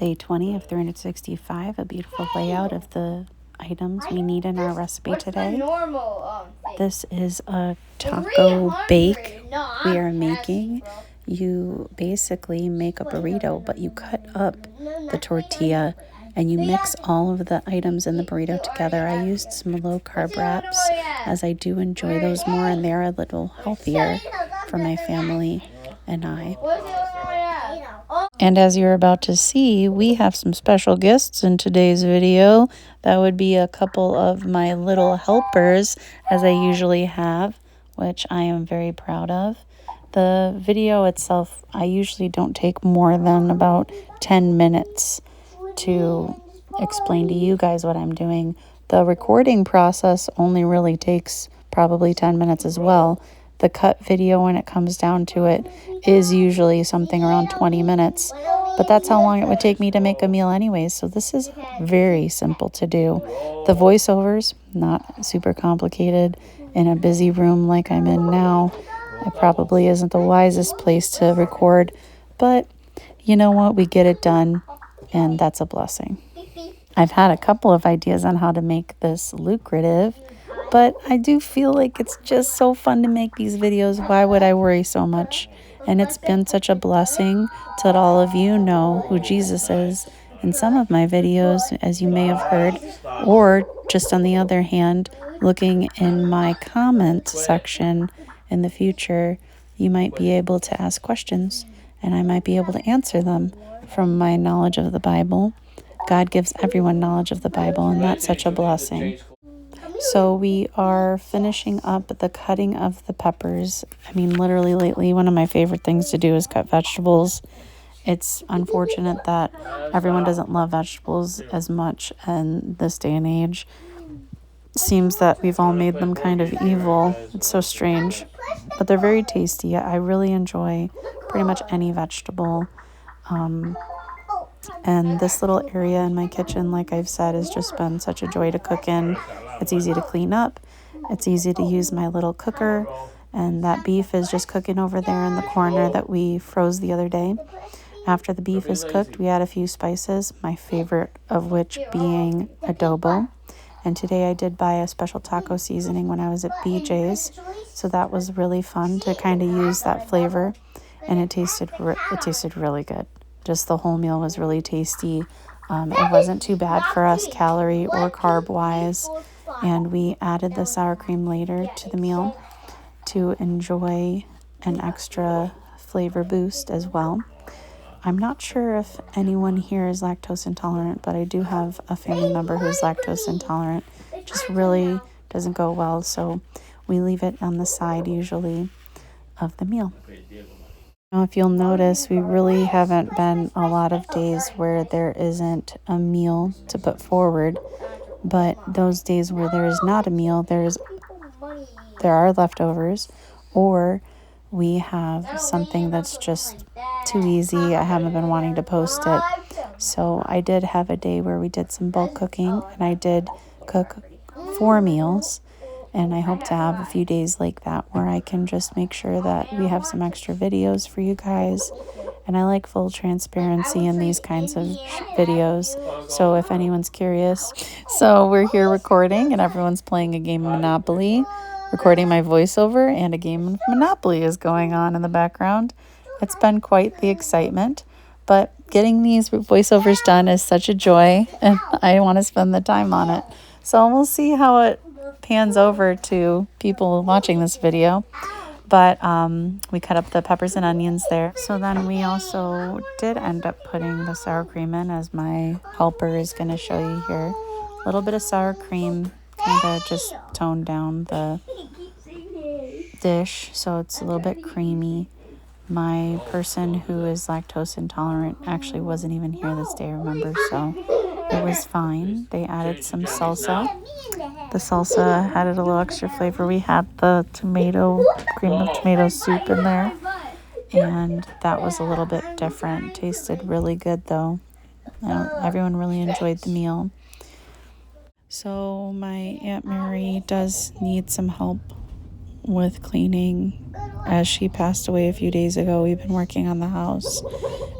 Day 20 of 365, a beautiful layout of the items we need in our recipe today. This is a taco bake we are making. You basically make a burrito, but you cut up the tortilla and you mix all of the items in the burrito together. I used some low-carb wraps as I do enjoy those more, and they're a little healthier for my family and I. And as you're about to see, we have some special guests in today's video. That would be a couple of my little helpers, as I usually have, which I am very proud of. The video itself, I usually don't take more than about 10 minutes to explain to you guys what I'm doing. The recording process only really takes probably 10 minutes as well. The cut video, when it comes down to it, is usually something around 20 minutes. But that's how long it would take me to make a meal anyways. So this is very simple to do. The voiceovers, not super complicated. In a busy room like I'm in now, it probably isn't the wisest place to record. But you know what? We get it done, and that's a blessing. I've had a couple of ideas on how to make this lucrative, but I do feel like it's just so fun to make these videos. Why would I worry so much? And it's been such a blessing to let all of you know who Jesus is in some of my videos, as you may have heard, or just on the other hand, looking in my comment section in the future, you might be able to ask questions and I might be able to answer them from my knowledge of the Bible. God gives everyone knowledge of the Bible, and that's such a blessing. So we are finishing up the cutting of the peppers. I mean, literally lately, one of my favorite things to do is cut vegetables. It's unfortunate that everyone doesn't love vegetables as much in this day and age. It seems that we've all made them kind of evil. It's so strange, but they're very tasty. I really enjoy pretty much any vegetable. And this little area in my kitchen, like I've said, has just been such a joy to cook in. It's easy to clean up. It's easy to use my little cooker. And that beef is just cooking over there in the corner that we froze the other day. After the beef is cooked, we add a few spices, my favorite of which being adobo. And today I did buy a special taco seasoning when I was at BJ's. So that was really fun to kind of use that flavor. And it tasted really good. Just the whole meal was really tasty. It wasn't too bad for us calorie or carb wise. And we added the sour cream later to the meal to enjoy an extra flavor boost as well. I'm not sure if anyone here is lactose intolerant, but I do have a family member who's lactose intolerant. It just really doesn't go well, so we leave it on the side usually of the meal. Now, if you'll notice, we really haven't been a lot of days where there isn't a meal to put forward, but those days where there is not a meal, there are leftovers, or we have something that's just too easy. I haven't been wanting to post it. So I did have a day where we did some bulk cooking, and I did cook 4 meals. And I hope to have a few days like that where I can just make sure that we have some extra videos for you guys. And I like full transparency in these kinds of videos. So if anyone's curious. So we're here recording and everyone's playing a game of Monopoly. Recording my voiceover and a game of Monopoly is going on in the background. It's been quite the excitement. But getting these voiceovers done is such a joy. And I want to spend the time on it. So we'll see how it pans over to people watching this video, but we cut up the peppers and onions there. So then we also did end up putting the sour cream in, as my helper is going to show you here. A little bit of sour cream kind of just toned down the dish so it's a little bit creamy. My person who is lactose intolerant actually wasn't even here this day, I remember, so it was fine. They added some salsa. The salsa added a little extra flavor. We had the cream of tomato soup in there, and that was a little bit different. Tasted really good, though. Everyone really enjoyed the meal. So my Aunt Mary does need some help with cleaning. As she passed away a few days ago, we've been working on the house,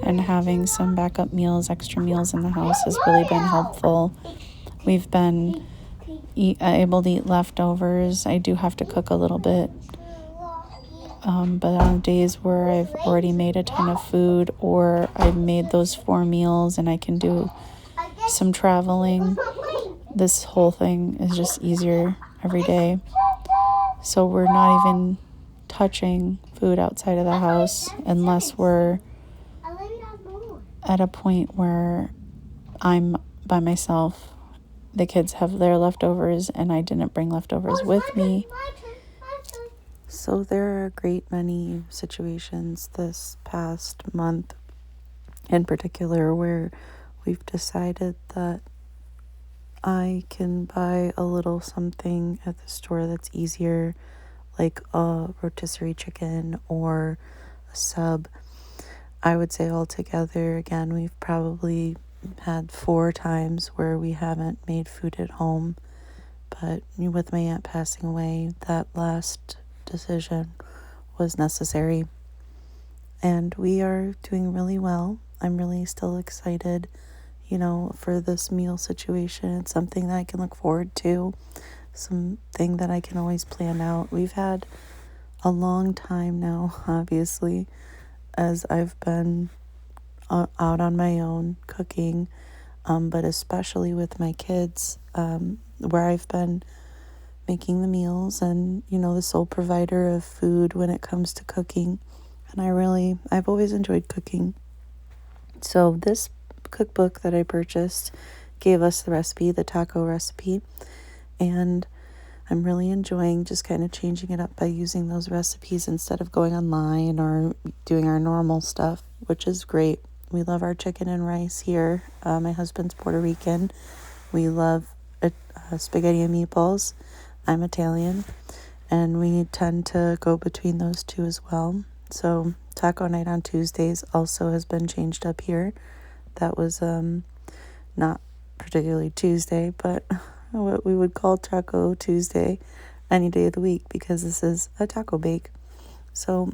and having some backup meals, extra meals in the house has really been helpful. We've been able to eat leftovers. I do have to cook a little bit, but on days where I've already made a ton of food, or I've made those 4 meals and I can do some traveling, this whole thing is just easier every day. So we're not even touching food outside of the house unless we're at a point where I'm by myself. The kids have their leftovers and I didn't bring leftovers with me. So there are a great many situations this past month in particular where we've decided that I can buy a little something at the store that's easier, like a rotisserie chicken or a sub. I would say altogether, again, we've probably had 4 times where we haven't made food at home. But with my aunt passing away, that last decision was necessary. And we are doing really well. I'm really still excited, for this meal situation. It's something that I can look forward to, something that I can always plan out. We've had a long time now, obviously, as I've been out on my own cooking, but especially with my kids, where I've been making the meals and, the sole provider of food when it comes to cooking. And I've always enjoyed cooking. So this cookbook that I purchased gave us the recipe, the taco recipe, and I'm really enjoying just kind of changing it up by using those recipes instead of going online or doing our normal stuff, which is great. We love our chicken and rice here. My husband's Puerto Rican. We love spaghetti and meatballs. I'm Italian, and we tend to go between those two as well. So taco night on Tuesdays also has been changed up here. That was not particularly Tuesday, but what we would call Taco Tuesday any day of the week, because this is a taco bake. So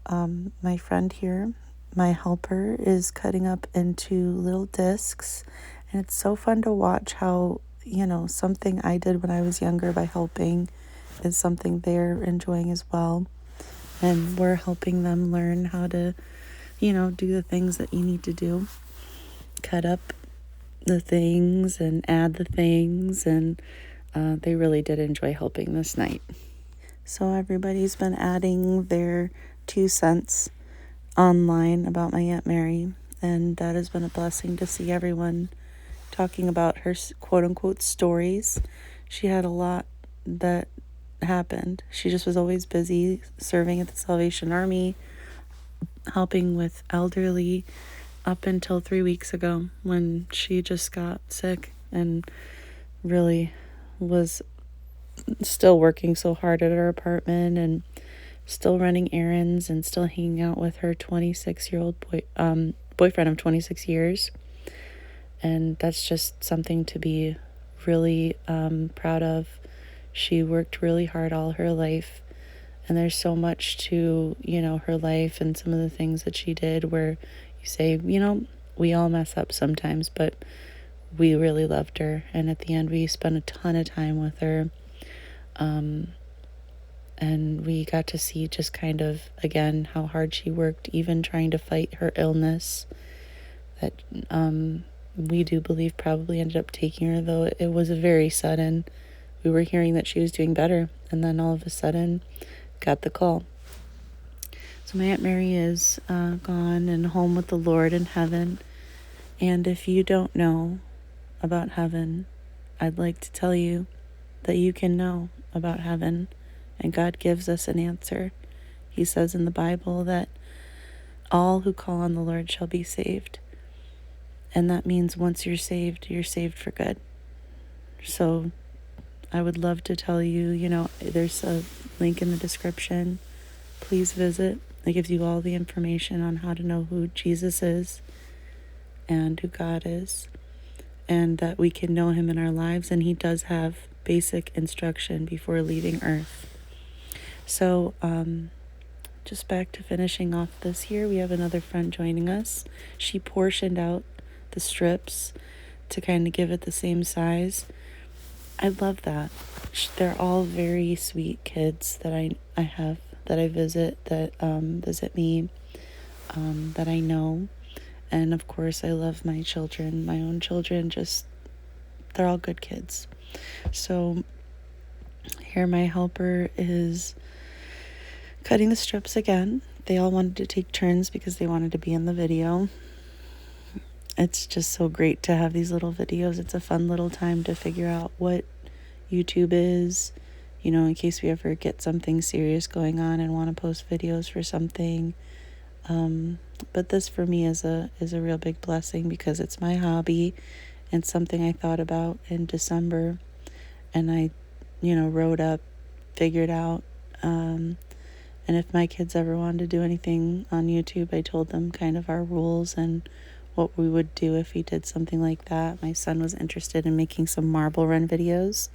my friend here, my helper, is cutting up into little discs, and it's so fun to watch how, something I did when I was younger by helping is something they're enjoying as well. And we're helping them learn how to, do the things that you need to do. Cut up the things and add the things, and they really did enjoy helping this night. So everybody's been adding their 2 cents online about my Aunt Mary, and that has been a blessing to see everyone talking about her quote-unquote stories. She had a lot that happened. She just was always busy serving at the Salvation Army, helping with elderly, up until 3 weeks ago when she just got sick and really was still working so hard at her apartment and still running errands and still hanging out with her 26-year-old boyfriend of 26 years. And that's just something to be really proud of. She worked really hard all her life, and there's so much to, her life and some of the things that she did where you say, we all mess up sometimes, but we really loved her. And at the end, we spent a ton of time with her. And we got to see just kind of, again, how hard she worked, even trying to fight her illness that we do believe probably ended up taking her, though it was a very sudden. We were hearing that she was doing better, and then all of a sudden got the call. So my Aunt Mary is gone and home with the Lord in heaven. And if you don't know about heaven, I'd like to tell you that you can know about heaven, and God gives us an answer. He says in the Bible that all who call on the Lord shall be saved. And that means once you're saved for good. So I would love to tell you, there's a link in the description. Please visit. It gives you all the information on how to know who Jesus is and who God is, and that we can know him in our lives. And he does have basic instruction before leaving earth. So, just back to finishing off this here, we have another friend joining us. She portioned out the strips to kind of give it the same size. I love that. They're all very sweet kids that I have, that I visit, that visit me, that I know. And of course, I love my children, my own children, they're all good kids. So here my helper is cutting the strips again. They all wanted to take turns because they wanted to be in the video. It's just so great to have these little videos. It's a fun little time to figure out what YouTube is, in case we ever get something serious going on and want to post videos for something. But this for me is a real big blessing because it's my hobby and something I thought about in December, and I, wrote up, figured out, and if my kids ever wanted to do anything on YouTube, I told them kind of our rules and what we would do if we did something like that. My son was interested in making some marble run videos.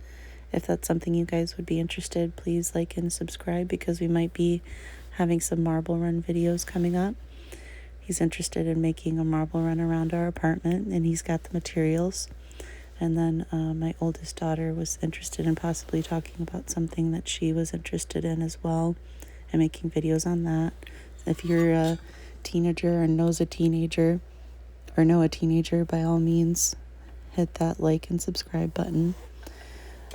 If that's something you guys would be interested, please like and subscribe because we might be having some marble run videos coming up. He's interested in making a marble run around our apartment, and he's got the materials. And then my oldest daughter was interested in possibly talking about something that she was interested in as well, and making videos on that. If you're a teenager and knows a teenager, or know a teenager, by all means, hit that like and subscribe button.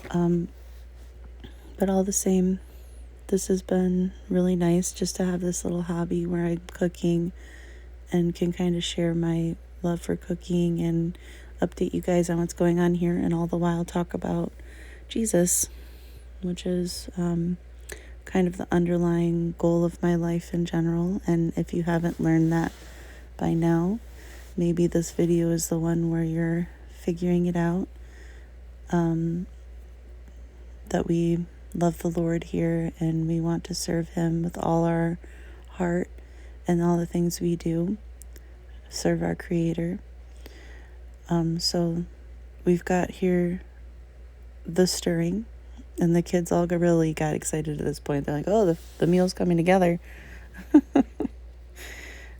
But all the same, this has been really nice just to have this little hobby where I'm cooking and can kind of share my love for cooking and update you guys on what's going on here, and all the while talk about Jesus, which is kind of the underlying goal of my life in general. And if you haven't learned that by now, maybe this video is the one where you're figuring it out, that we love the Lord here and we want to serve him with all our heart and all the things we do, serve our Creator. So we've got here the stirring, and the kids all really got excited at this point. They're like, oh, the meal's coming together.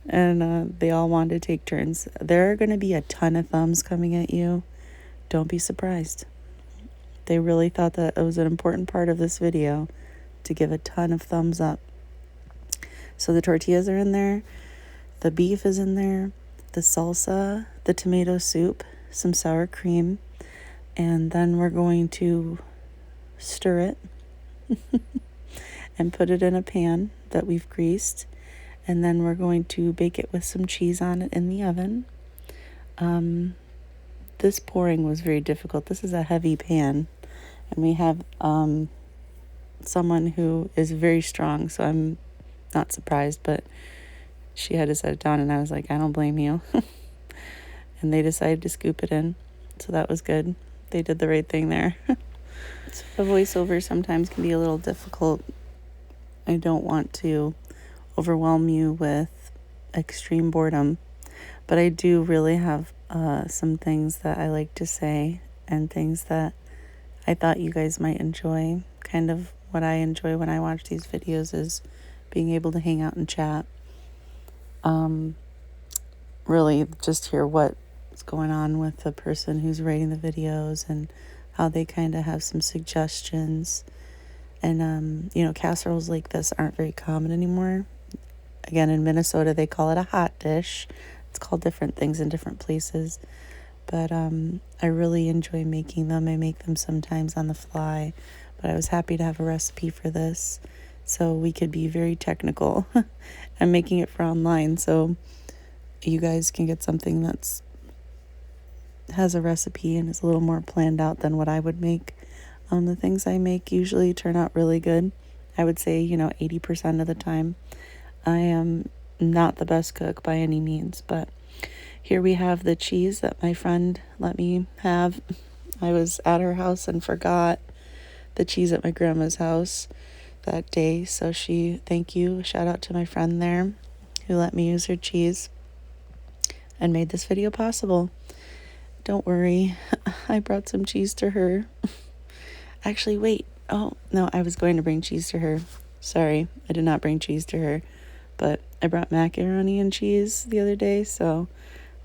And they all wanted to take turns. There are going to be a ton of thumbs coming at you. Don't be surprised. They really thought that it was an important part of this video to give a ton of thumbs up. So the tortillas are in there. The beef is in there. The salsa, the tomato soup, some sour cream. And then we're going to stir it and put it in a pan that we've greased. And then we're going to bake it with some cheese on it in the oven. This pouring was very difficult. This is a heavy pan. And we have someone who is very strong, so I'm not surprised. But she had to set it down, and I was like, I don't blame you. And they decided to scoop it in. So that was good. They did the right thing there. The voiceover sometimes can be a little difficult. I don't want to overwhelm you with extreme boredom, but I do really have some things that I like to say and things that I thought you guys might enjoy. Kind of what I enjoy when I watch these videos is being able to hang out and chat. Really just hear what's going on with the person who's writing the videos and how they kind of have some suggestions. And, casseroles like this aren't very common anymore. Again, in Minnesota, they call it a hot dish. It's called different things in different places. But I really enjoy making them. I make them sometimes on the fly. But I was happy to have a recipe for this, so we could be very technical. I'm making it for online, so you guys can get something that's has a recipe and is a little more planned out than what I would make. The things I make usually turn out really good. I would say, 80% of the time. I am not the best cook by any means, but here we have the cheese that my friend let me have. I was at her house and forgot the cheese at my grandma's house that day, so thank you, shout out to my friend there who let me use her cheese and made this video possible. Don't worry, I brought some cheese to her. Actually, wait. Oh, no, I was going to bring cheese to her. Sorry, I did not bring cheese to her, but I brought macaroni and cheese the other day, so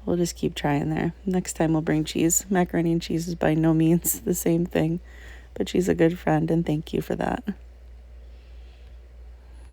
we'll just keep trying there. Next time we'll bring cheese. Macaroni and cheese is by no means the same thing, but she's a good friend, and thank you for that.